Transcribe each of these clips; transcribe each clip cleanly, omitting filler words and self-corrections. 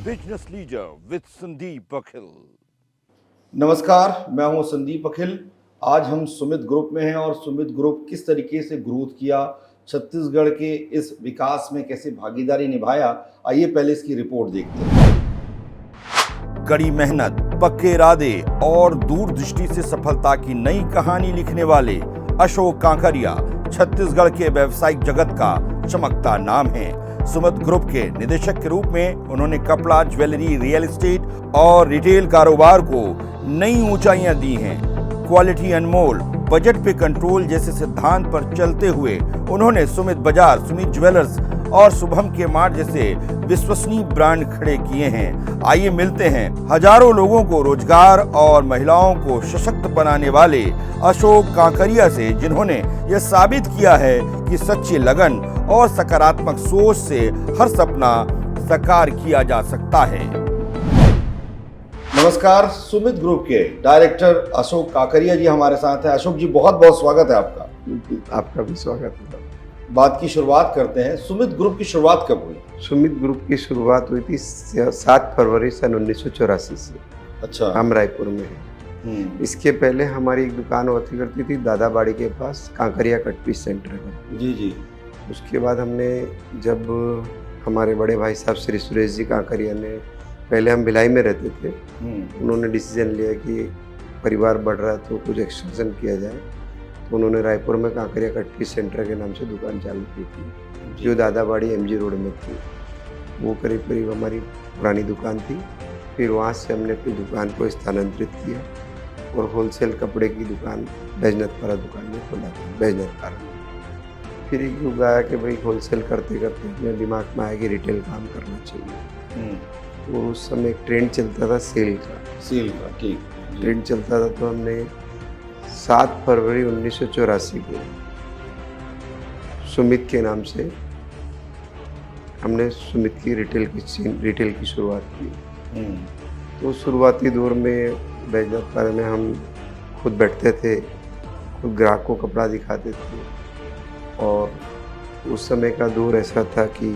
Business leader with Sandeep अखिल। नमस्कार, मैं हूं संदीप अखिल। आज हम सुमित ग्रुप में हैं और सुमित ग्रुप किस तरीके से ग्रोथ किया, छत्तीसगढ़ के इस विकास में कैसे भागीदारी निभाया, आइए पहले इसकी रिपोर्ट देखते हैं। कड़ी मेहनत, पक्के इरादे और दूरदृष्टि से सफलता की नई कहानी लिखने वाले अशोक कांकरिया छत्तीसगढ़ के व्यावसायिक जगत का चमकता नाम है। सुमित ग्रुप के निदेशक के रूप में उन्होंने कपड़ा, ज्वेलरी, रियल एस्टेट और रिटेल कारोबार को नई ऊंचाइयां दी हैं। क्वालिटी अनमोल, बजट पे कंट्रोल जैसे सिद्धांत पर चलते हुए उन्होंने सुमित बाजार, सुमित ज्वेलर्स और शुभम के मार्ट जैसे विश्वसनीय ब्रांड खड़े किए हैं। आइए मिलते हैं हजारों लोगों को रोजगार और महिलाओं को सशक्त बनाने वाले अशोक कांकरिया से, जिन्होंने यह साबित किया है कि सच्ची लगन और सकारात्मक सोच से हर सपना साकार किया जा सकता है। नमस्कार, सुमित ग्रुप के डायरेक्टर अशोक काकरिया जी हमारे साथ हैं। अशोक जी, बहुत बहुत स्वागत है आपका। आपका भी स्वागत है। बात की शुरुआत करते हैं। सुमित ग्रुप की शुरुआत कब हुई? सुमित ग्रुप की शुरुआत हुई थी 7 फरवरी सन 1984 से। अच्छा। हम रायपुर में हैं। इसके पहले हमारी एक दुकान हुआ करती थी दादाबाड़ी के पास, कांकरिया कट पीस सेंटर में। जी जी। उसके बाद हमने, जब हमारे बड़े भाई साहब श्री सुरेश जी कांकरिया ने, पहले हम भिलाई में रहते थे, उन्होंने डिसीजन लिया कि परिवार बढ़ रहा है तो कुछ एक्सटेंशन किया जाए, तो उन्होंने रायपुर में कांकरिया कट पीस सेंटर के नाम से दुकान चालू की थी, जो दादाबाड़ी MG रोड में थी। वो करीब करीब हमारी पुरानी दुकान थी। फिर वहाँ से हमने अपनी दुकान को स्थानांतरित किया और होलसेल कपड़े की दुकान बैजनाथपारा दुकान में खोला था, बैजनाथपारा। फिर एक युग आया कि भाई होलसेल करते करते अपने दिमाग में आया कि रिटेल काम करना चाहिए। और उस समय एक ट्रेंड चलता था सेल का। ठीक। ट्रेंड चलता था, तो हमने 7 फरवरी 1984 को सुमित के नाम से हमने सुमित की रिटेल की शुरुआत की। तो शुरुआती दौर में बैजनाथपारा में हम खुद बैठते थे, खुद ग्राहक को कपड़ा दिखाते थे। और उस समय का दौर ऐसा था कि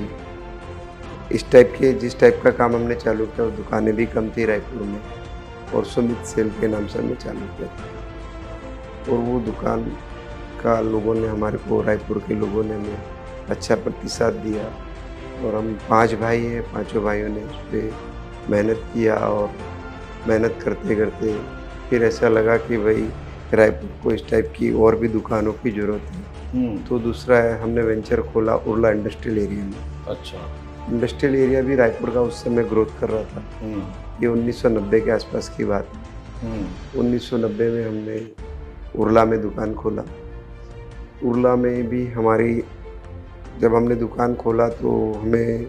जिस टाइप का काम हमने चालू किया, और दुकानें भी कम थी रायपुर में, और सुमित सेल के नाम से हमने चालू किया था। और वो दुकान का लोगों ने, हमारे को रायपुर के लोगों ने हमें अच्छा प्रतिसाद दिया। और हम 5 भाई हैं, 5 भाइयों ने उस पर मेहनत किया, और मेहनत करते करते फिर ऐसा लगा कि भाई रायपुर को इस टाइप की और भी दुकानों की ज़रूरत है। तो दूसरा है, हमने वेंचर खोला उर्ला इंडस्ट्रियल एरिया में। अच्छा। इंडस्ट्रियल एरिया भी रायपुर का उस समय ग्रोथ कर रहा था। ये 1990 के आसपास की बात है। 1990 में हमने उर्ला में दुकान खोला। उर्ला में भी हमारी, जब हमने दुकान खोला तो हमें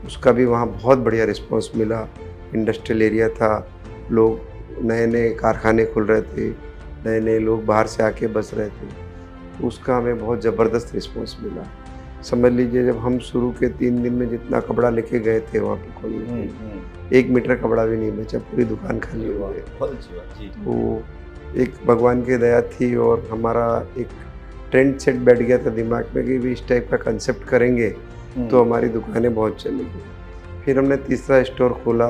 उसका भी वहाँ बहुत बढ़िया रिस्पांस मिला। इंडस्ट्रियल एरिया था, लोग नए नए कारखाने खुल रहे थे, नए नए लोग बाहर से आके बस रहे थे, उसका हमें बहुत ज़बरदस्त रिस्पांस मिला। समझ लीजिए, जब हम शुरू के 3 दिन में जितना कपड़ा लेके गए थे वहाँ पे खोलने, 1 मीटर कपड़ा भी नहीं बचा, पूरी दुकान खाली हो गई। तो एक भगवान की दया थी, और हमारा एक ट्रेंड सेट बैठ गया था दिमाग में कि भी इस टाइप का कंसेप्ट करेंगे तो हमारी दुकानें बहुत चलेगी। फिर हमने तीसरा स्टोर खोला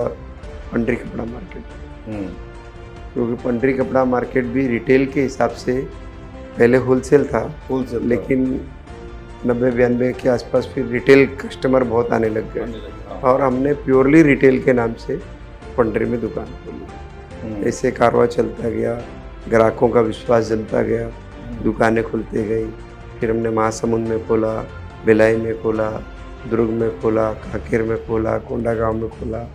पंडरी कपड़ा मार्केट, क्योंकि पंडरी कपड़ा मार्केट भी रिटेल के हिसाब से पहले होलसेल था, लेकिन 90-92 के आसपास फिर रिटेल कस्टमर बहुत आने लग गए, और हमने प्योरली रिटेल के नाम से पंडरी में दुकान खोली। ऐसे कारवा चलता गया, ग्राहकों का विश्वास जमता गया, दुकानें खुलती गई। फिर हमने महासमुंद में खोला, भिलाई में खोला, दुर्ग में खोला, कांकेर में खोला, कोंडागांव में खोला,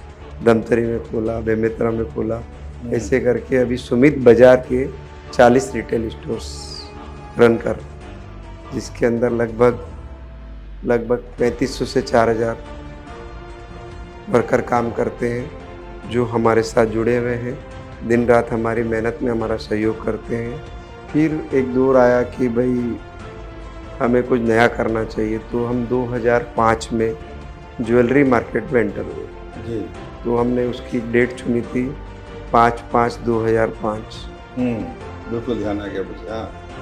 धमतरी में खोला, बेमेतरा में खोला। ऐसे करके अभी सुमित बाजार के 40 रिटेल स्टोर्स रन कर, जिसके अंदर लगभग 3500 से 4000 वर्कर काम करते हैं, जो हमारे साथ जुड़े हुए हैं, दिन रात हमारी मेहनत में हमारा सहयोग करते हैं। फिर एक दौर आया कि भाई हमें कुछ नया करना चाहिए, तो हम 2005 में ज्वेलरी मार्केट में एंटर हुए जी। तो हमने उसकी डेट चुनी थी 5/5/2005। बिल्कुल ध्यान आ गया मुझे।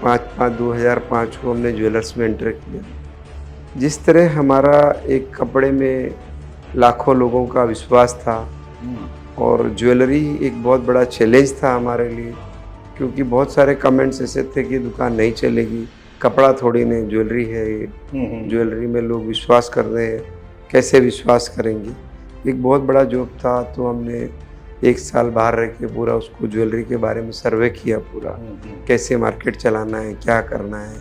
5/5/2005 को हमने ज्वेलर्स में एंटर किया। जिस तरह हमारा एक कपड़े में लाखों लोगों का विश्वास था। और ज्वेलरी एक बहुत बड़ा चैलेंज था हमारे लिए, क्योंकि बहुत सारे कमेंट्स ऐसे थे कि दुकान नहीं चलेगी, कपड़ा थोड़ी नहीं ज्वेलरी है ये, ज्वेलरी में लोग विश्वास कर रहे हैं, कैसे विश्वास करेंगे। एक बहुत बड़ा जॉब था, तो हमने 1 साल बाहर रह के पूरा उसको ज्वेलरी के बारे में सर्वे किया पूरा, कैसे मार्केट चलाना है, क्या करना है,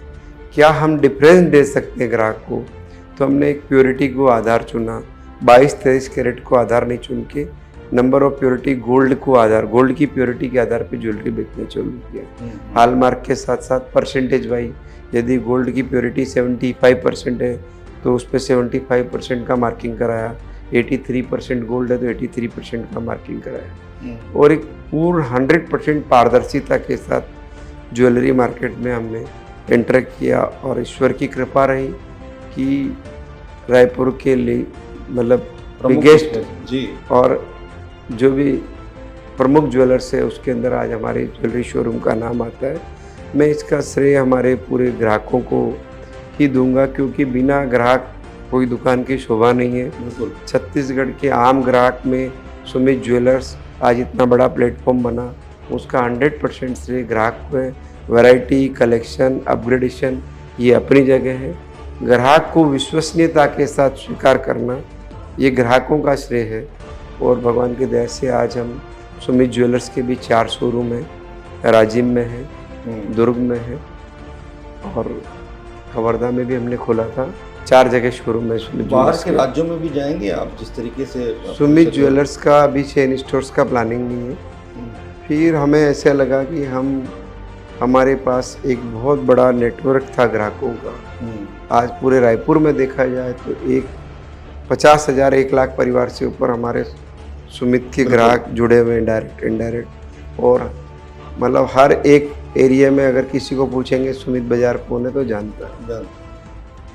क्या हम डिफरेंस दे सकते हैं ग्राहक को। तो हमने एक प्योरिटी को आधार चुना, 22-23 कैरेट को आधार नहीं चुन के नंबर ऑफ प्योरिटी गोल्ड को आधार, गोल्ड की प्योरिटी के आधार पे ज्वेलरी बेचना चालू किया। हॉलमार्क के साथ साथ परसेंटेज वाइज, यदि गोल्ड की प्योरिटी 75% है तो उस पर 75% का मार्किंग कराया, 83% गोल्ड है तो 83% का मार्किंग कराया, और एक पूर्ण 100% पारदर्शिता के साथ ज्वेलरी मार्केट में हमने एंटर किया। और ईश्वर की कृपा रही कि रायपुर के लिए मतलब बिगेस्ट जी और जो भी प्रमुख ज्वेलर्स है उसके अंदर आज हमारे ज्वेलरी शोरूम का नाम आता है। मैं इसका श्रेय हमारे पूरे ग्राहकों को ही दूंगा, क्योंकि बिना ग्राहक कोई दुकान की शोभा नहीं है। बिल्कुल। छत्तीसगढ़ के आम ग्राहक में सुमित ज्वेलर्स आज इतना बड़ा प्लेटफॉर्म बना, उसका 100% श्रेय ग्राहक को है। वैरायटी, कलेक्शन, अपग्रेडेशन ये अपनी जगह है, ग्राहक को विश्वसनीयता के साथ स्वीकार करना ये ग्राहकों का श्रेय है। और भगवान की दया से आज हम सुमित ज्वेलर्स के भी 4 शोरूम हैं, राजिम में है, दुर्ग में है और कवर्धा में भी हमने खोला था। 4 जगह शोरूम है सुमित बाहर ज्वेलर्स के के। राज्यों में भी जाएंगे आप जिस तरीके से? सुमित ज्वेलर्स का अभी चेन स्टोर्स का प्लानिंग नहीं है। फिर हमें ऐसा लगा कि हमारे पास एक बहुत बड़ा नेटवर्क था ग्राहकों का। आज पूरे रायपुर में देखा जाए तो एक 50,000 1 लाख परिवार से ऊपर हमारे सुमित के ग्राहक जुड़े हुए हैं, डायरेक्ट इनडायरेक्ट। और मतलब हर एक एरिया में अगर किसी को पूछेंगे सुमित बाज़ार कौन है तो जानता है।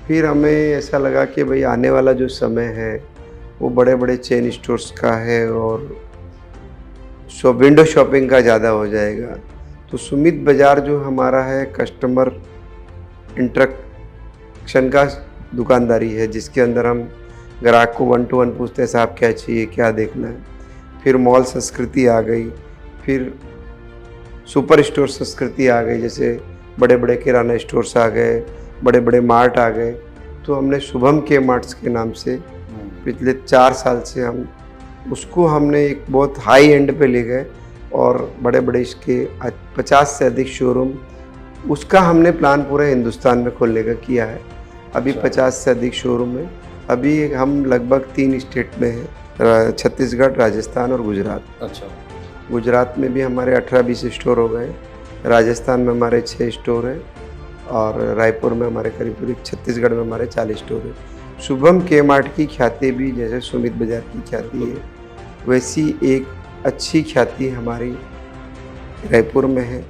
फिर हमें ऐसा लगा कि भाई आने वाला जो समय है वो बड़े बड़े चेन स्टोर्स का है और विंडो शॉपिंग का ज़्यादा हो जाएगा। तो सुमित बाज़ार जो हमारा है कस्टमर इंटरेक्शन का दुकानदारी है, जिसके अंदर हम ग्राहक को 1 to 1 पूछते हैं साहब क्या चाहिए, क्या देखना है। फिर मॉल संस्कृति आ गई, फिर सुपर स्टोर संस्कृति आ गई, जैसे बड़े बड़े किराना स्टोर्स आ गए, बड़े बड़े मार्ट आ गए। तो हमने शुभम के मार्ट्स के नाम से पिछले 4 साल से हम उसको हमने एक बहुत हाई एंड पे ले गए और बड़े बड़े इसके 50 से अधिक शोरूम, उसका हमने प्लान पूरे हिंदुस्तान में खोलने का किया है। अभी 50 से अधिक शोरूम है। अभी हम लगभग 3 स्टेट में हैं, छत्तीसगढ़, राजस्थान और गुजरात। अच्छा। गुजरात में भी हमारे 18-20 स्टोर हो गए, राजस्थान में हमारे 6 स्टोर हैं और रायपुर में हमारे करीब छत्तीसगढ़ में हमारे 40 स्टोर हैं। शुभम के मार्ट की ख्याति भी जैसे सुमित बाज़ार की ख्याति है, वैसी एक अच्छी ख्याति हमारी रायपुर में है,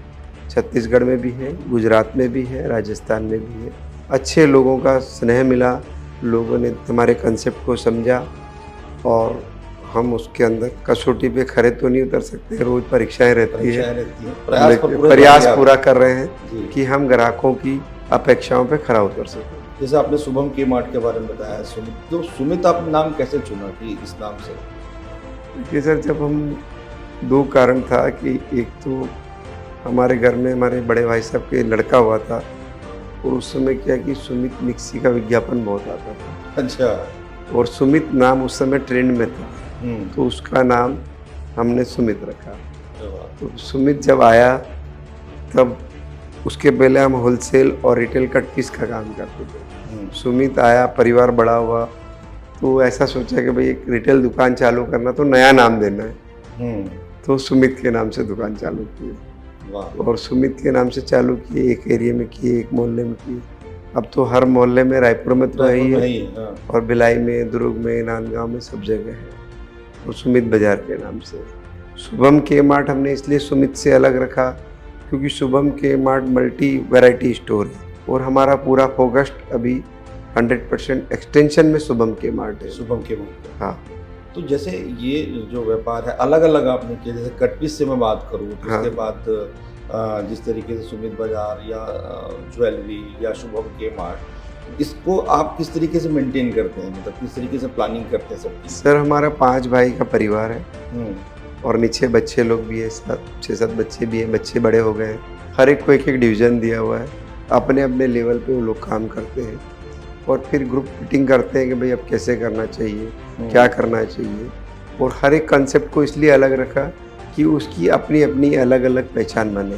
छत्तीसगढ़ में भी है, गुजरात में भी है, राजस्थान में भी है। अच्छे लोगों का स्नेह मिला, लोगों ने हमारे कंसेप्ट को समझा और हम उसके अंदर कसौटी पे खड़े तो नहीं उतर सकते, रोज़ परीक्षाएं रहती है, प्रयास पूरा कर रहे हैं कि हम ग्राहकों की अपेक्षाओं पे खरा उतर सकें। जैसे आपने शुभम के मार्ट के बारे में बताया, सुमित, तो सुमित आपने नाम कैसे चुना कि इस नाम से? देखिए सर, जब हम 2 कारण था कि एक तो हमारे घर में हमारे बड़े भाई साहब के लड़का हुआ था और उस समय क्या कि सुमित मिक्सी का विज्ञापन बहुत आता था। अच्छा। और सुमित नाम उस समय ट्रेंड में था, तो उसका नाम हमने सुमित रखा। तो सुमित जब आया तब उसके पहले हम होलसेल और रिटेल कट पीस का काम करते थे। सुमित आया, परिवार बड़ा हुआ, तो ऐसा सोचा कि भाई एक रिटेल दुकान चालू करना तो नया नाम देना है, तो सुमित के नाम से दुकान चालू की और सुमित के नाम से चालू किए। एक एरिया में किए, एक मोहल्ले में किए, अब तो हर मोहल्ले में, रायपुर में तो है ही है और भिलाई में, दुर्ग में, नांदगांव में सब जगह है, और सुमित बाज़ार के नाम से। शुभम के मार्ट हमने इसलिए सुमित से अलग रखा क्योंकि शुभम के मार्ट मल्टी वैरायटी स्टोर है और हमारा पूरा फोकस अभी 100% एक्सटेंशन में शुभम के मार्ट है। शुभम के मार्ट, हाँ। तो जैसे ये जो व्यापार है अलग अलग आपने किया, जैसे कट पीस से मैं बात करूँ तो हाँ। उसके बाद जिस तरीके से सुमित बाज़ार या ज्वेलरी या शुभम के मार्ट, इसको आप किस तरीके से मेंटेन करते हैं, मतलब किस तरीके से प्लानिंग करते हैं सबकी? सर हमारा 5 भाई का परिवार है हम्म, और नीचे बच्चे लोग भी है, 6-7 बच्चे भी हैं, बच्चे बड़े हो गए हैं। हर एक को एक एक डिवीज़न दिया हुआ है, अपने अपने लेवल पे वो लोग काम करते हैं और फिर ग्रुप मीटिंग करते हैं कि भाई अब कैसे करना चाहिए, क्या करना चाहिए। और हर एक कंसेप्ट को इसलिए अलग रखा कि उसकी अपनी अपनी अलग अलग पहचान बने,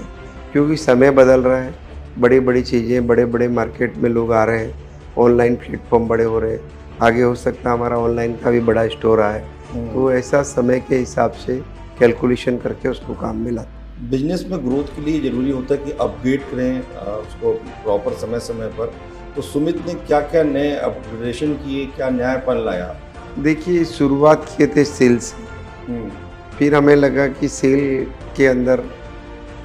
क्योंकि समय बदल रहा है, बड़ी बड़ी चीज़ें, बड़े बड़े मार्केट में लोग आ रहे हैं, ऑनलाइन प्लेटफॉर्म बड़े हो रहे हैं, आगे हो सकता है हमारा ऑनलाइन का भी बड़ा स्टोर आए। तो ऐसा समय के हिसाब से कैलकुलेशन करके उसको काम में लाते हैं। बिजनेस में ग्रोथ के लिए ज़रूरी होता है कि अपग्रेड करें उसको प्रॉपर समय समय पर। तो सुमित ने क्या क्या नए अपग्रेडेशन किए, क्या नयापन लाया? देखिए शुरुआत किए थे सेल से, फिर हमें लगा कि सेल के अंदर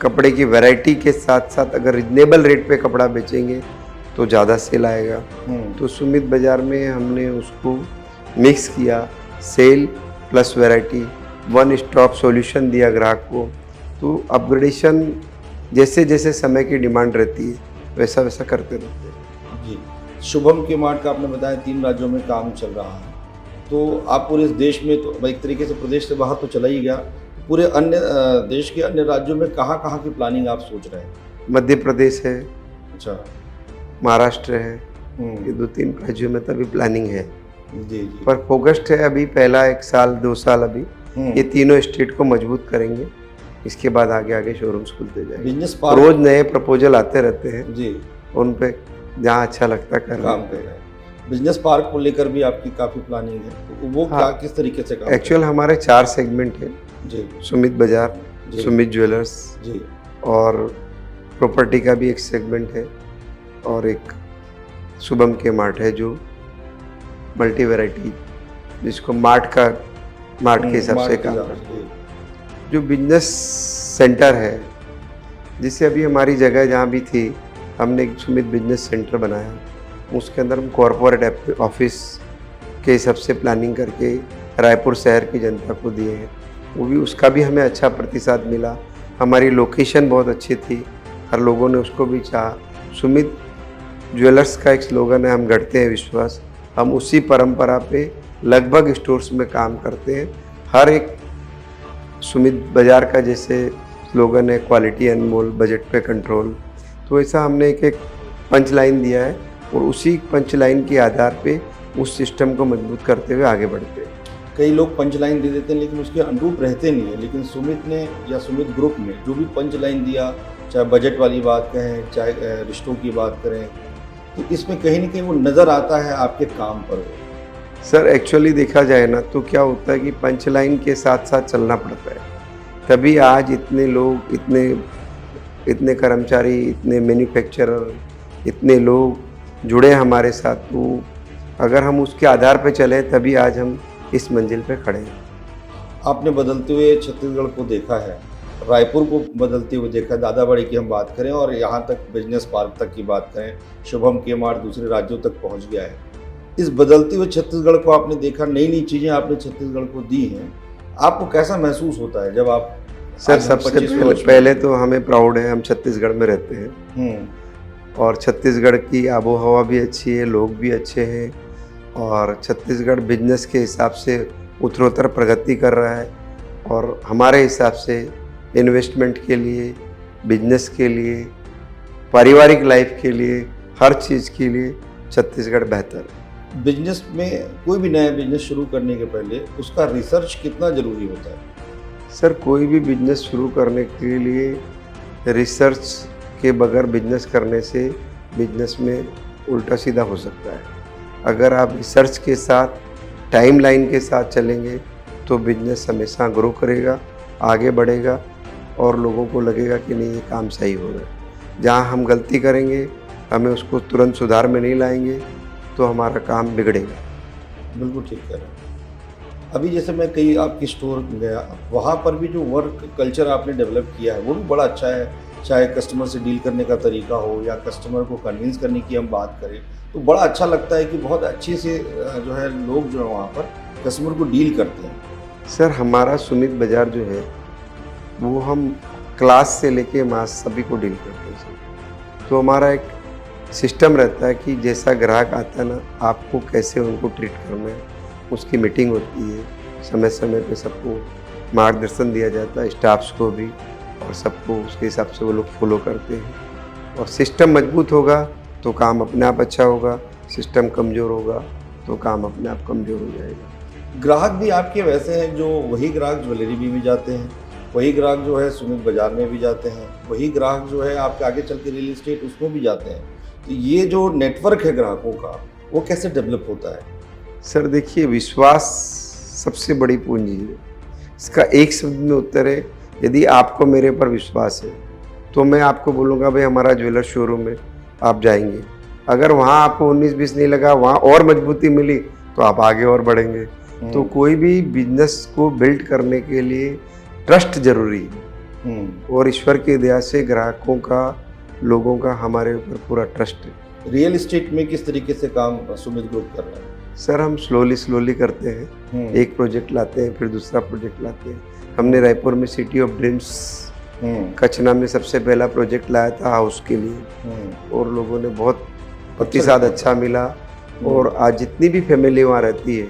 कपड़े की वैरायटी के साथ साथ अगर रिजनेबल रेट पे कपड़ा बेचेंगे तो ज़्यादा सेल आएगा। तो सुमित बाज़ार में हमने उसको मिक्स किया, sale plus variety, one stop solution दिया ग्राहक को। तो अपग्रेडेशन जैसे जैसे समय की डिमांड रहती है वैसा वैसा करते रहते हैं। जी, शुभम के मार्ट का आपने बताया 3 राज्यों में काम चल रहा है, तो आप पूरे देश में, तो एक तरीके से प्रदेश से बाहर तो चला ही गया, पूरे अन्य देश के अन्य राज्यों में कहाँ कहाँ की प्लानिंग आप सोच रहे हैं? मध्य प्रदेश है, अच्छा। महाराष्ट्र है, ये 2-3 राज्यों में तो अभी प्लानिंग है, जी जी। पर फोकस्ड है अभी पहला 1 साल 2 साल अभी ये तीनों स्टेट को मजबूत करेंगे। इसके बाद आगे आगे शोरूम्स खुलते जाएंगे। बिजनेस पार्क रोज नए प्रपोजल आते रहते हैं, जी, उन पे जहाँ अच्छा लगता है कर काम कर रहे हैं। बिजनेस पार्क को लेकर भी आपकी काफ़ी प्लानिंग है, तो वो हाँ। क्या किस तरीके से काम एक्चुअल हमारे 4 सेगमेंट है, जी सुमित बाजार, जी। सुमित ज्वेलर्स जी और प्रॉपर्टी का भी एक सेगमेंट है और एक शुभम के मार्ट है जो मल्टी वैरायटी, जिसको मार्ट के हिसाब से काम करता है। जो बिजनेस सेंटर है, जिससे अभी हमारी जगह जहाँ भी थी हमने एक सुमित बिजनेस सेंटर बनाया, उसके अंदर हम कॉरपोरेट ऑफिस के हिसाब से प्लानिंग करके रायपुर शहर की जनता को दिए हैं। वो भी उसका भी हमें अच्छा प्रतिसाद मिला, हमारी लोकेशन बहुत अच्छी थी, हर लोगों ने उसको भी चाहा। सुमित ज्वेलर्स का एक स्लोगन है, हम गढ़ते हैं विश्वास, हम उसी परंपरा पे लगभग स्टोर्स में काम करते हैं। हर एक सुमित बाजार का जैसे स्लोगन है क्वालिटी अनमोल, बजट पे कंट्रोल, तो ऐसा हमने एक पंच लाइन दिया है और उसी पंच लाइन के आधार पे उस सिस्टम को मजबूत करते हुए आगे बढ़ते हैं। कई लोग पंच लाइन दे देते हैं लेकिन उसके अनुरूप रहते नहीं है, लेकिन सुमित ने या सुमित ग्रुप ने जो भी पंच लाइन दिया, चाहे बजट वाली बात कहें, चाहे रिश्तों की बात करें, तो इसमें कहीं ना कहीं वो नज़र आता है आपके काम पर। सर एक्चुअली देखा जाए ना तो क्या होता है कि पंच लाइन के साथ साथ चलना पड़ता है, तभी आज इतने लोग, इतने कर्मचारी, इतने मैन्युफैक्चरर, इतने लोग जुड़े हमारे साथ। तो अगर हम उसके आधार पे चलें तभी आज हम इस मंजिल पे खड़े हैं। आपने बदलते हुए छत्तीसगढ़ को देखा है, रायपुर को बदलते हुए देखा है, दादाबाड़ी की हम बात करें और यहाँ तक बिजनेस पार्क तक की बात करें, शुभम के मार्ट दूसरे राज्यों तक पहुँच गया है। इस बदलते हुए छत्तीसगढ़ को आपने देखा, नई नई चीज़ें आपने छत्तीसगढ़ को दी हैं, आपको कैसा महसूस होता है जब आप? सर सबसे पहले तो हमें प्राउड है, हम छत्तीसगढ़ में रहते हैं और छत्तीसगढ़ की आबो हवा भी अच्छी है, लोग भी अच्छे हैं और छत्तीसगढ़ बिजनेस के हिसाब से उत्तरोत्तर प्रगति कर रहा है और हमारे हिसाब से इन्वेस्टमेंट के लिए, बिजनेस के लिए, पारिवारिक लाइफ के लिए, हर चीज़ के लिए छत्तीसगढ़ बेहतर है। बिजनेस में कोई भी नया बिजनेस शुरू करने के पहले उसका रिसर्च कितना ज़रूरी होता है? सर कोई भी बिजनेस शुरू करने के लिए रिसर्च के बगैर बिजनेस करने से बिजनेस में उल्टा सीधा हो सकता है। अगर आप रिसर्च के साथ, टाइमलाइन के साथ चलेंगे तो बिजनेस हमेशा ग्रो करेगा, आगे बढ़ेगा और लोगों को लगेगा कि नहीं ये काम सही हो रहा है। जहाँ हम गलती करेंगे, हमें उसको तुरंत सुधार में नहीं लाएंगे तो हमारा काम बिगड़ेगा। बिल्कुल ठीक कह रहे हैं। अभी जैसे मैं कई आपकी स्टोर गया, वहाँ पर भी जो वर्क कल्चर आपने डेवलप किया है वो भी बड़ा अच्छा है, चाहे कस्टमर से डील करने का तरीका हो या कस्टमर को कन्विंस करने की हम बात करें, तो बड़ा अच्छा लगता है कि बहुत अच्छे से जो है लोग जो है वहाँ पर कस्टमर को डील करते हैं। सर हमारा सुमित बाजार जो है वो हम क्लास से लेके मास सभी को डील करते हैं सर। तो हमारा एक सिस्टम रहता है कि जैसा ग्राहक आता है ना, आपको कैसे उनको ट्रीट करना है, उसकी मीटिंग होती है, समय समय पे सबको मार्गदर्शन दिया जाता है, स्टाफ्स को भी, और सबको उसके हिसाब से वो लोग फॉलो करते हैं। और सिस्टम मजबूत होगा तो काम अपने आप अच्छा होगा, सिस्टम कमज़ोर होगा तो काम अपने आप कमज़ोर हो जाएगा। ग्राहक भी आपके वैसे हैं जो वही ग्राहक ज्वेलरी भी जाते हैं, वही ग्राहक जो है सुमित बाजार में भी जाते हैं, वही ग्राहक जो है आपके आगे चल के रियल इस्टेट उसमें भी जाते हैं। तो ये जो नेटवर्क है ग्राहकों का, वो कैसे डेवलप होता है? सर देखिए, विश्वास सबसे बड़ी पूंजी है। इसका एक शब्द में उत्तर है, यदि आपको मेरे पर विश्वास है तो मैं आपको बोलूँगा भाई हमारा ज्वेलर शोरूम है, आप जाएंगे। अगर वहाँ आपको 19-20 नहीं लगा, वहाँ और मजबूती मिली तो आप आगे और बढ़ेंगे। तो कोई भी बिजनेस को बिल्ड करने के लिए ट्रस्ट जरूरी है, और ईश्वर की दया से ग्राहकों का, लोगों का हमारे ऊपर पूरा ट्रस्ट है। रियल इस्टेट में किस तरीके से काम सुमित ग्रुप कर रहा है? सर हम स्लोली करते हैं, एक प्रोजेक्ट लाते हैं, फिर दूसरा प्रोजेक्ट लाते हैं। हमने रायपुर में सिटी ऑफ ड्रीम्स कचना में सबसे पहला प्रोजेक्ट लाया था हाउस के लिए, और लोगों ने बहुत प्रतिसाद अच्छा मिला। और आज जितनी भी फैमिली वहाँ रहती है,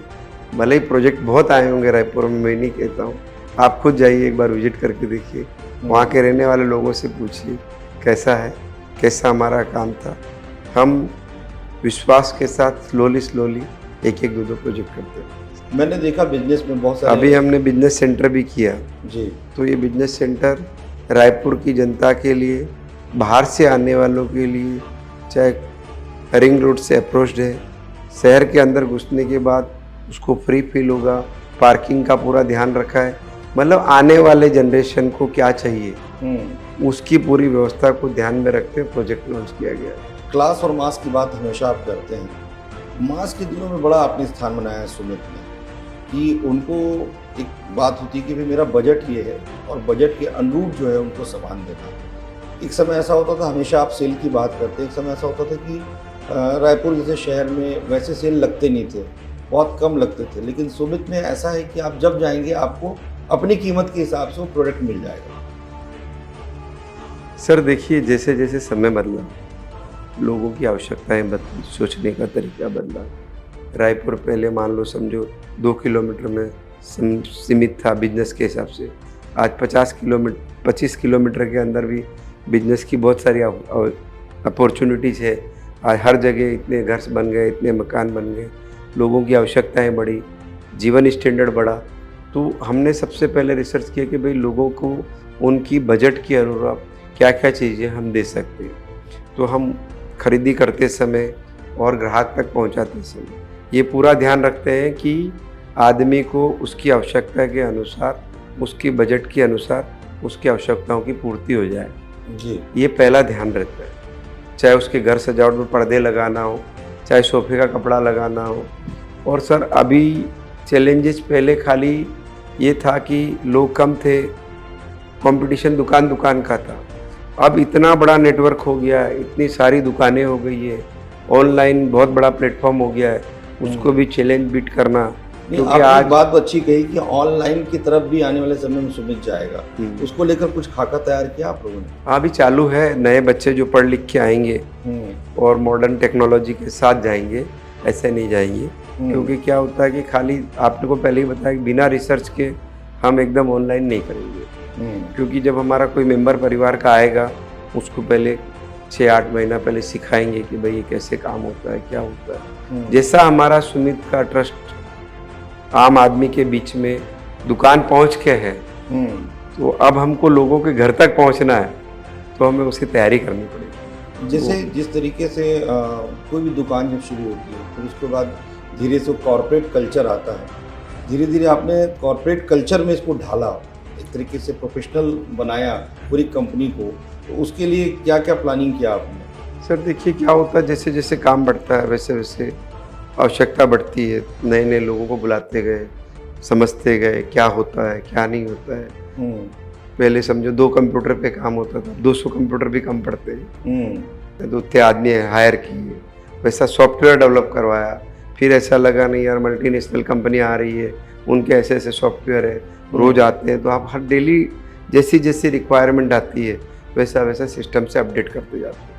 भले ही प्रोजेक्ट बहुत आए होंगे रायपुर में, मैं नहीं कहता हूँ, आप खुद जाइए एक बार विजिट करके देखिए, वहाँ के रहने वाले लोगों से पूछिए कैसा है, कैसा हमारा काम था। हम विश्वास के साथ स्लोली एक दो प्रोजेक्ट करते हैं। मैंने देखा बिजनेस में बहुत सारे, अभी हमने बिजनेस सेंटर भी किया जी। तो ये बिजनेस सेंटर रायपुर की जनता के लिए, बाहर से आने वालों के लिए, चाहे रिंग रोड से अप्रोच्ड है, शहर के अंदर घुसने के बाद उसको फ्री फील होगा, पार्किंग का पूरा ध्यान रखा है। मतलब आने वाले जनरेशन को क्या चाहिए उसकी पूरी व्यवस्था को ध्यान में रखते हुए प्रोजेक्ट लॉन्च किया गया है। क्लास और मास की बात हमेशा आप करते हैं, मास के दिनों में बड़ा आपने स्थान बनाया है सुमित ने, कि उनको एक बात होती है कि भाई मेरा बजट ये है, और बजट के अनुरूप जो है उनको सामान देना। एक समय ऐसा होता था, हमेशा आप सेल की बात करते हैं, एक समय ऐसा होता था कि रायपुर जैसे शहर में वैसे सेल लगते नहीं थे, बहुत कम लगते थे, लेकिन सुमित में ऐसा है कि आप जब जाएंगे आपको अपनी कीमत के हिसाब से वो प्रोडक्ट मिल जाएगा। सर देखिए, जैसे जैसे समय बदला, लोगों की आवश्यकताएं बदली, सोचने का तरीका बदला। रायपुर पहले मान लो समझो 2 किलोमीटर में सीमित था बिजनेस के हिसाब से, आज 25 किलोमीटर के अंदर भी बिजनेस की बहुत सारी अपॉर्चुनिटीज़ है। आज हर जगह इतने घर बन गए, इतने मकान बन गए, लोगों की आवश्यकताएं बढ़ी, जीवन स्टैंडर्ड बढ़ा। तो हमने सबसे पहले रिसर्च किया कि भाई लोगों को उनकी बजट के अनुरूप क्या क्या चीज़ें हम दे सकते हैं। तो हम खरीदी करते समय और ग्राहक तक पहुंचाते समय ये पूरा ध्यान रखते हैं कि आदमी को उसकी आवश्यकता के अनुसार, उसकी बजट के अनुसार उसकी आवश्यकताओं की पूर्ति हो जाए जी। ये पहला ध्यान रहता है। चाहे उसके घर सजावट में पर्दे लगाना हो, चाहे सोफे का कपड़ा लगाना हो। और सर अभी चैलेंजेस पहले खाली ये था कि लोग कम थे, कंपटीशन दुकान दुकान का था। अब इतना बड़ा नेटवर्क हो गया है, इतनी सारी दुकानें हो गई है, ऑनलाइन बहुत बड़ा प्लेटफॉर्म हो गया है, उसको भी चैलेंज बीट करना। क्योंकि आज बात अच्छी कही कि ऑनलाइन की तरफ भी आने वाले समय में सुमित जाएगा, उसको लेकर कुछ खाका तैयार किया आप लोगों ने? हाँ अभी चालू है। नए बच्चे जो पढ़ लिख के आएंगे और मॉडर्न टेक्नोलॉजी के साथ जाएंगे, ऐसे नहीं जाएंगे। क्योंकि क्या होता है कि खाली आपने को पहले ही बताया कि बिना रिसर्च के हम एकदम ऑनलाइन नहीं करेंगे। क्योंकि जब हमारा कोई मेंबर परिवार का आएगा, उसको पहले 6-8 महीना पहले सिखाएंगे कि भाई ये कैसे काम होता है, क्या होता है। जैसा हमारा सुमित का ट्रस्ट आम आदमी के बीच में दुकान पहुंच के है, तो अब हमको लोगों के घर तक पहुंचना है, तो हमें उसकी तैयारी करनी पड़ेगी। जैसे जिस तरीके से कोई भी दुकान जब शुरू होती है, फिर उसके बाद धीरे से कॉर्पोरेट कल्चर आता है, धीरे धीरे आपने कॉर्पोरेट कल्चर में इसको ढाला, एक तरीके से प्रोफेशनल बनाया पूरी कंपनी को, तो उसके लिए क्या क्या प्लानिंग किया आपने? सर देखिए क्या होता है, जैसे जैसे काम बढ़ता है वैसे वैसे आवश्यकता बढ़ती है। नए नए लोगों को बुलाते गए, समझते गए क्या होता है क्या नहीं होता है। पहले समझो 2 कंप्यूटर पे काम होता था, 200 कंप्यूटर भी कम पड़ते हैं, तो उतने आदमी हायर किए, वैसा सॉफ्टवेयर डेवलप करवाया। फिर ऐसा लगा नहीं यार मल्टीनेशनल कंपनी आ रही है, उनके ऐसे ऐसे सॉफ्टवेयर है, रोज़ आते हैं, तो आप हर डेली जैसी जैसी रिक्वायरमेंट आती है वैसा वैसा सिस्टम से अपडेट करते जाते हैं।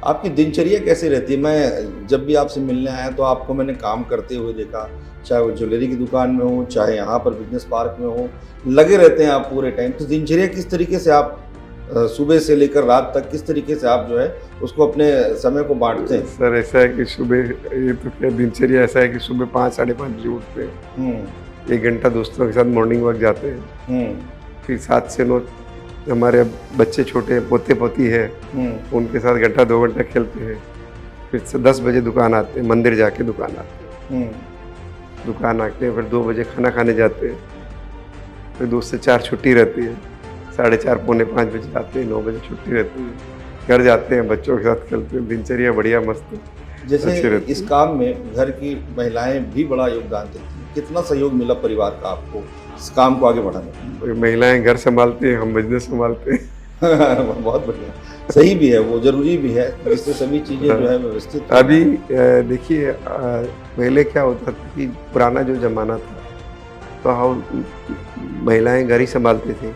आपकी दिनचर्या कैसे रहती है? मैं जब भी आपसे मिलने आया तो आपको मैंने काम करते हुए देखा, चाहे वो ज्वेलरी की दुकान में हो, चाहे यहाँ पर बिजनेस पार्क में हो, लगे रहते हैं आप पूरे टाइम। तो दिनचर्या किस तरीके से आप सुबह से लेकर रात तक किस तरीके से आप जो है उसको अपने समय को बांटते हैं? सर ऐसा है कि सुबह, ये तो क्या दिनचर्या ऐसा है कि सुबह 5 साढ़े 5 बजे उठते हैं, हम्म 1 घंटा दोस्तों के साथ मॉर्निंग वॉक जाते हैं, हम्म फिर 7 से 9 हमारे अब बच्चे छोटे पोते पोती है, हम्म उनके साथ घंटा 2 घंटा खेलते हैं, फिर से 10 बजे दुकान आते हैं, मंदिर जाके दुकान आते हैं, दुकान आके फिर 2 बजे खाना खाने जाते हैं, फिर 2 से 4 छुट्टी रहती है, 4:30 पौने 5 बजे आते हैं, 9 बजे छुट्टी रहती है, घर जाते हैं, बच्चों के साथ खेलते हैं। दिनचर्या बढ़िया मस्त अच्छी जैसे रहती इस है। काम में घर की महिलाएं भी बड़ा योगदान देती हैं, कितना सहयोग मिला परिवार का आपको इस काम को आगे बढ़ाने में? तो महिलाएं घर संभालती हैं, हम बिजनेस संभालते हैं। बहुत बढ़िया, सही भी है, वो जरूरी भी है, जिससे सभी चीजें जो है व्यवस्थित हो। अभी देखिए, पहले क्या होता था कि पुराना जो ज़माना था तो हम महिलाएं घर ही संभालती थी।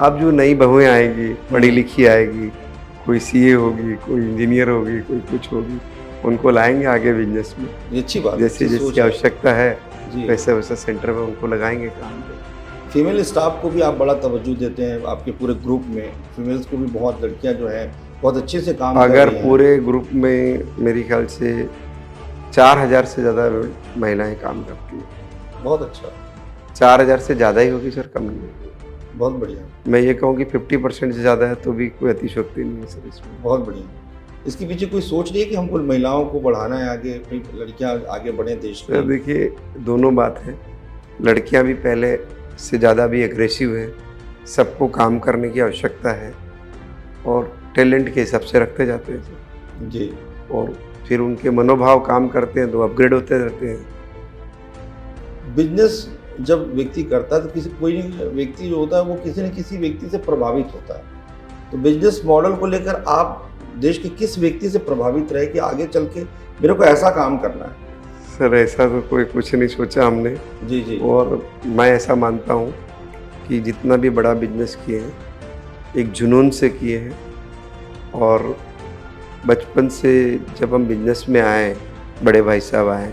अब जो नई बहुएं आएंगी, पढ़ी लिखी आएगी, कोई सीए होगी, कोई इंजीनियर होगी, कोई कुछ होगी, उनको लाएंगे आगे बिजनेस में। ये अच्छी बात है, जैसे अच्छी सोच जिसकी है। आवश्यकता है जी, वैसे वैसे सेंटर में उनको लगाएंगे काम पे। फीमेल स्टाफ को भी आप बड़ा तवज्जो देते हैं आपके पूरे ग्रुप में। फीमेल्स को भी बहुत लड़कियां जो हैं बहुत अच्छे से काम कर अगर रही हैं। पूरे ग्रुप में मेरे ख्याल से 4000 से ज़्यादा महिलाएं काम करती हैं। बहुत अच्छा, 4000 से ज़्यादा ही होगी सर, कम नहीं होगी। बहुत बढ़िया, मैं ये कहूँ कि 50% से ज़्यादा है तो भी कोई अतिशयोक्ति नहीं है सर इसमें। बहुत बढ़िया। इसके पीछे कोई सोच नहीं है कि हमको महिलाओं को बढ़ाना है आगे, अपनी लड़कियां आगे बढ़ें देश सर में? देखिए, दोनों बात है, लड़कियां भी पहले से ज़्यादा भी एग्रेसिव है, सबको काम करने की आवश्यकता है और टैलेंट के हिसाब से रखते जाते हैं सर, जी, और फिर उनके मनोभाव काम करते हैं तो अपग्रेड होते रहते हैं। बिजनेस जब व्यक्ति करता है तो किसी कोई व्यक्ति जो होता है वो किसी न किसी व्यक्ति से प्रभावित होता है। तो बिजनेस मॉडल को लेकर आप देश के किस व्यक्ति से प्रभावित रहे कि आगे चल के मेरे को ऐसा काम करना है? सर ऐसा तो कोई कुछ नहीं सोचा हमने, जी जी, और मैं ऐसा मानता हूँ कि जितना भी बड़ा बिजनेस किए हैं एक जुनून से किए हैं, और बचपन से जब हम बिजनेस में आए, बड़े भाई साहब आए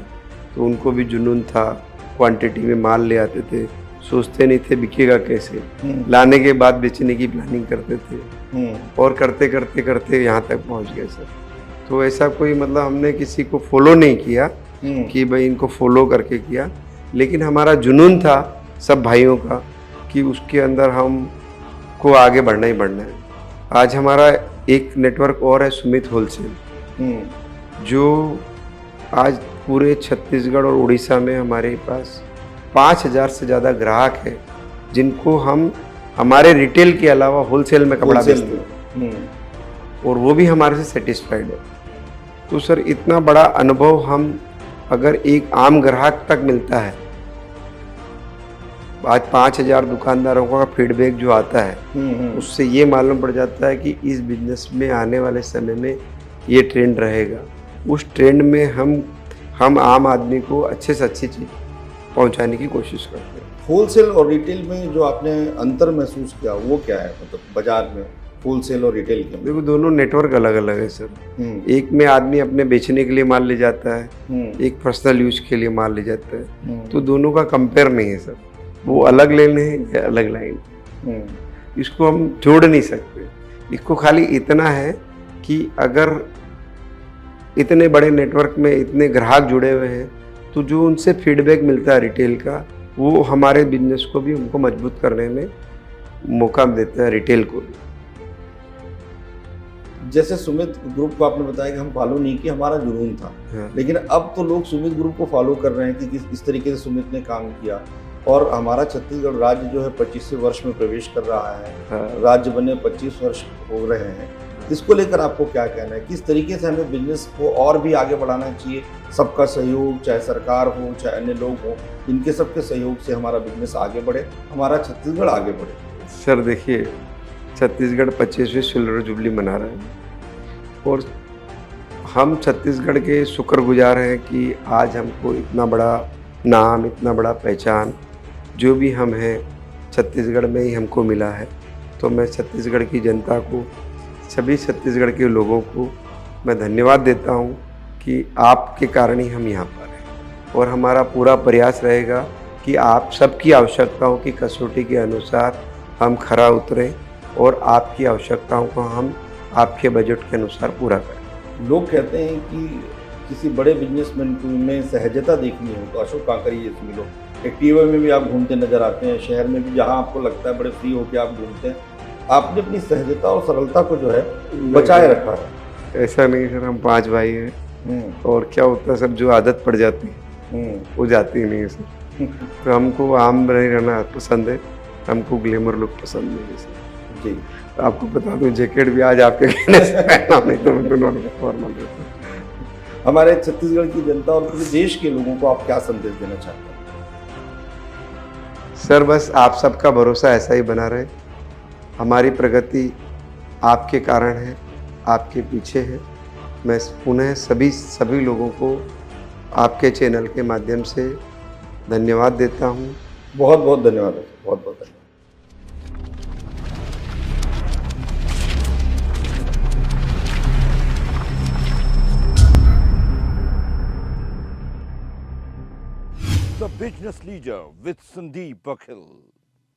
तो उनको भी जुनून था, क्वांटिटी में माल ले आते थे, सोचते नहीं थे बिकेगा कैसे, लाने के बाद बेचने की प्लानिंग करते थे, और करते करते करते यहाँ तक पहुँच गए सर। तो ऐसा कोई मतलब हमने किसी को फॉलो नहीं किया कि भाई इनको फॉलो करके किया, लेकिन हमारा जुनून था सब भाइयों का कि उसके अंदर हम को आगे बढ़ना ही बढ़ना है। आज हमारा एक नेटवर्क और है, सुमित होलसेल, जो आज पूरे छत्तीसगढ़ और उड़ीसा में हमारे पास 5000 से ज़्यादा ग्राहक है जिनको हम हमारे रिटेल के अलावा होलसेल में कपड़ा बेचते हैं, और वो भी हमारे से सेटिस्फाइड है। तो सर इतना बड़ा अनुभव हम अगर एक आम ग्राहक तक मिलता है, आज 5000 दुकानदारों का फीडबैक जो आता है उससे ये मालूम पड़ जाता है कि इस बिजनेस में आने वाले समय में ये ट्रेंड रहेगा। उस ट्रेंड में हम आम आदमी को अच्छे से अच्छी चीज़ पहुंचाने की कोशिश करते हैं। होलसेल और रिटेल में जो आपने अंतर महसूस किया वो क्या है, मतलब बाजार में होलसेल और रिटेल के? देखो, दोनों नेटवर्क अलग अलग है सर। एक में आदमी अपने बेचने के लिए माल ले जाता है, एक पर्सनल यूज के लिए माल ले जाता है, तो दोनों का कंपेयर नहीं है सर। वो अलग लेन है या अलग लाइन, इसको हम जोड़ नहीं सकते। इसको खाली इतना है कि अगर इतने बड़े नेटवर्क में इतने ग्राहक जुड़े हुए हैं तो जो उनसे फीडबैक मिलता है रिटेल का, वो हमारे बिजनेस को भी उनको मजबूत करने में मौका देता है, रिटेल को भी। जैसे सुमित ग्रुप को आपने बताया कि हम फॉलो नहीं किया, हमारा जुनून था, हाँ। लेकिन अब तो लोग सुमित ग्रुप को फॉलो कर रहे हैं कि इस तरीके से सुमित ने काम किया, और हमारा छत्तीसगढ़ राज्य जो है 25वें वर्ष में प्रवेश कर रहा है। हाँ। राज्य बने 25 वर्ष हो रहे हैं। इसको लेकर आपको क्या कहना है, किस तरीके से हमें बिजनेस को और भी आगे बढ़ाना चाहिए? सबका सहयोग, चाहे सरकार हो चाहे अन्य लोग हो, इनके सबके सहयोग से हमारा बिजनेस आगे बढ़े, हमारा छत्तीसगढ़ आगे बढ़े। सर देखिए, छत्तीसगढ़ 25वीं सिल्वर जुबली मना रहा है, और हम छत्तीसगढ़ के शुक्रगुजार हैं कि आज हमको इतना बड़ा नाम, इतना बड़ा पहचान जो भी हम हैं छत्तीसगढ़ में ही हमको मिला है। तो मैं छत्तीसगढ़ की जनता को, सभी छत्तीसगढ़ के लोगों को मैं धन्यवाद देता हूँ कि आपके कारण ही हम यहाँ पर हैं और हमारा पूरा प्रयास रहेगा कि आप सबकी आवश्यकताओं की कसौटी के अनुसार हम खरा उतरें और आपकी आवश्यकताओं को हम आपके बजट के अनुसार पूरा करें। लोग कहते हैं कि किसी बड़े बिजनेसमैन में सहजता देखनी हो तो अशोक कांकरिया से मिलो। एक्टिवा में भी आप घूमते नजर आते हैं, शहर में भी जहाँ आपको लगता है बड़े फ्री होकर आप घूमते हैं। आपने अपनी सहजता और सरलता को जो है बचाए रखा है। ऐसा नहीं सर, हम 5 भाई हैं और क्या होता है सर, जो आदत पड़ जाती है वो जाती ही नहीं है सर। तो हमको आम नहीं रहना पसंद है, हमको ग्लैमर लुक पसंद नहीं है सर। जी, आपको बता दूं जैकेट भी आज आपके कहने से पहना, नहीं तो मैं तो नॉर्मल रहता हूं। हमारे छत्तीसगढ़ की जनता और पूरे देश के लोगों को आप क्या संदेश देना चाहते हैं? सर बस आप सबका भरोसा ऐसा ही बना रहे। हमारी प्रगति आपके कारण है, आपके पीछे है। मैं पुनः सभी लोगों को आपके चैनल के माध्यम से धन्यवाद देता हूँ। बहुत बहुत धन्यवाद, बहुत बहुत धन्यवाद। The Business Leader with Sandeep Pakhil.